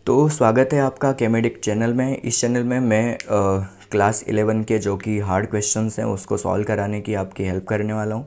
तो स्वागत है आपका केमेडिक चैनल में। इस चैनल में मैं क्लास 11 के जो कि हार्ड क्वेश्चंस हैं उसको सॉल्व कराने की आपकी हेल्प करने वाला हूँ।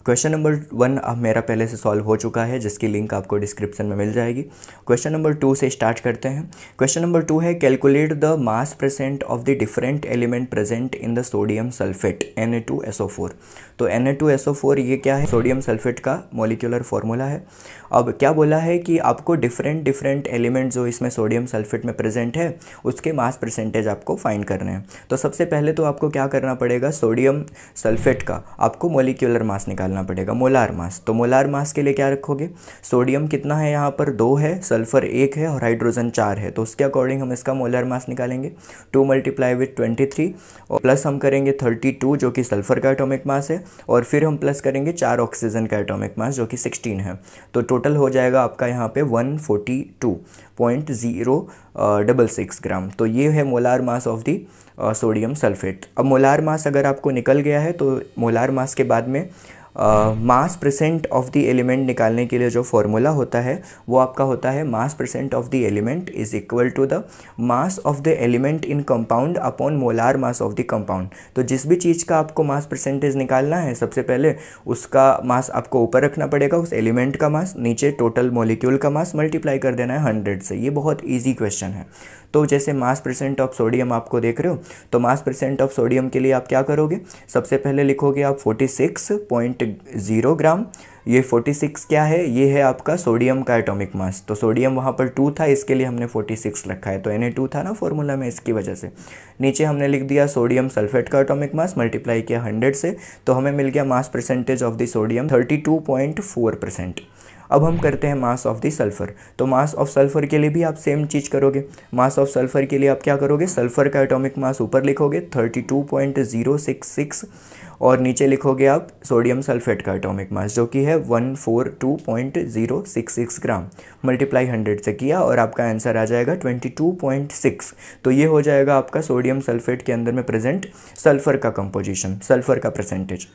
क्वेश्चन नंबर 1 अब मेरा पहले से सॉल्व हो चुका है, जिसकी लिंक आपको डिस्क्रिप्शन में मिल जाएगी। क्वेश्चन नंबर 2 से स्टार्ट करते हैं। क्वेश्चन नंबर 2 है calculate the mass present of the different element present in the sodium sulphate Na2SO4। तो Na2SO4 ये क्या है? सोडियम सल्फेट का मॉलिक्यूलर फॉर्मूला है। अब क्या बोला है कि आपको डिफरेंट एलिमेंट जो इसमें सोडियम सल्फेट में प्रेजेंट है उसके मास परसेंटेज आपको फाइंड करने हैं। तो सबसे पहले तो आपको क्या करना पड़ेगा, सोडियम सल्फेट का आपको मॉलिक्यूलर मास निकालना पड़ेगा, मोलार मास। तो मोलार मास के लिए क्या रखोगे, सोडियम कितना है यहाँ पर 2 है, सल्फर 1 है और हाइड्रोजन 4 है। तो उसके अकॉर्डिंग हम इसका मोलार मास निकालेंगे 2 मल्टीप्लाई विथ 23 और प्लस हम करेंगे 32 जो कि सल्फर का एटॉमिक मास है, और फिर हम प्लस करेंगे 4 ऑक्सीजन का एटॉमिक मास जो कि 16 है। तो टोटल हो जाएगा आपका यहाँ पे 142.066 ग्राम। तो ये है molar mass of the sodium sulphate. अब मोलार मास अगर आपको निकल गया है तो मोलार मास के बाद में मास परसेंट ऑफ द एलिमेंट निकालने के लिए जो फॉर्मूला होता है वो आपका होता है mass percent of the element is equal to the mass of the element in compound upon molar mass of the compound. तो जिस भी चीज़ का आपको मास परसेंटेज निकालना है सबसे पहले उसका मास आपको ऊपर रखना पड़ेगा, उस एलिमेंट का मास, नीचे टोटल मॉलिक्यूल का मास, मल्टीप्लाई कर देना है 100 से। ये बहुत ईजी क्वेश्चन है। तो जैसे मास परसेंट ऑफ सोडियम आपको देख रहे हो, तो मास परसेंट ऑफ सोडियम के लिए आप क्या करोगे, सबसे पहले लिखोगे आप 46.0 ग्राम। ये 46 क्या है, ये है आपका सोडियम का एटॉमिक मास। तो सोडियम वहाँ पर 2 था, इसके लिए हमने 46 रखा है। तो Na2 था ना फॉर्मूला में, इसकी वजह से। नीचे हमने लिख दिया सोडियम सल्फेट का एटॉमिक मास, मल्टीप्लाई किया 100 से, तो हमें मिल गया mass percentage of the sodium 32.4%। अब हम करते हैं मास ऑफ द सल्फ़र। तो मास ऑफ सल्फ़र के लिए भी आप सेम चीज़ करोगे। मास ऑफ सल्फ़र के लिए आप क्या करोगे, सल्फ़र का एटॉमिक मास ऊपर लिखोगे 32.066 और नीचे लिखोगे आप सोडियम सल्फेट का एटॉमिक मास जो कि है 142.066 ग्राम। मल्टीप्लाई 100 से किया और आपका आंसर आ जाएगा 22.6। तो ये हो जाएगा आपका सोडियम सल्फेट के अंदर में प्रेजेंट सल्फ़र का कंपोजिशन, सल्फ़र का परसेंटेज।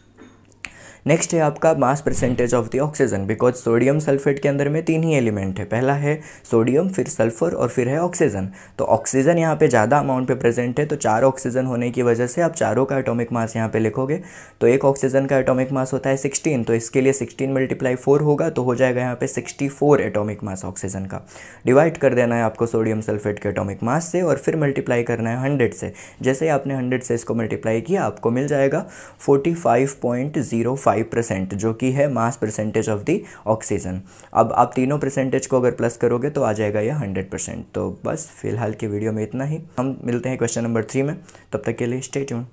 नेक्स्ट है आपका mass percentage of the oxygen. Because sodium sulphate के अंदर में 3 ही एलिमेंट है, पहला है सोडियम, फिर सल्फर और फिर है ऑक्सीजन। तो ऑक्सीजन यहाँ पे ज़्यादा अमाउंट पे प्रेजेंट है, तो 4 ऑक्सीजन होने की वजह से आप चारों का एटॉमिक मास यहाँ पे लिखोगे। तो एक ऑक्सीजन का एटॉमिक मास होता है 16, तो इसके लिए 16 मल्टीप्लाई 4 होगा, तो हो जाएगा यहाँ पे 64 एटॉमिक मास ऑक्सीजन का। डिवाइड कर देना है आपको सोडियम सल्फेट के एटॉमिक मास से और फिर मल्टीप्लाई करना है 100 से। जैसे ही आपने 100 से इसको मल्टीप्लाई किया आपको मिल जाएगा 45.05%, जो कि है mass percentage of the oxygen. अब आप तीनों परसेंटेज को अगर प्लस करोगे तो आ जाएगा ये 100%। तो बस फिलहाल की वीडियो में इतना ही। हम मिलते हैं क्वेश्चन नंबर 3 में, तब तक के लिए स्टे ट्यून।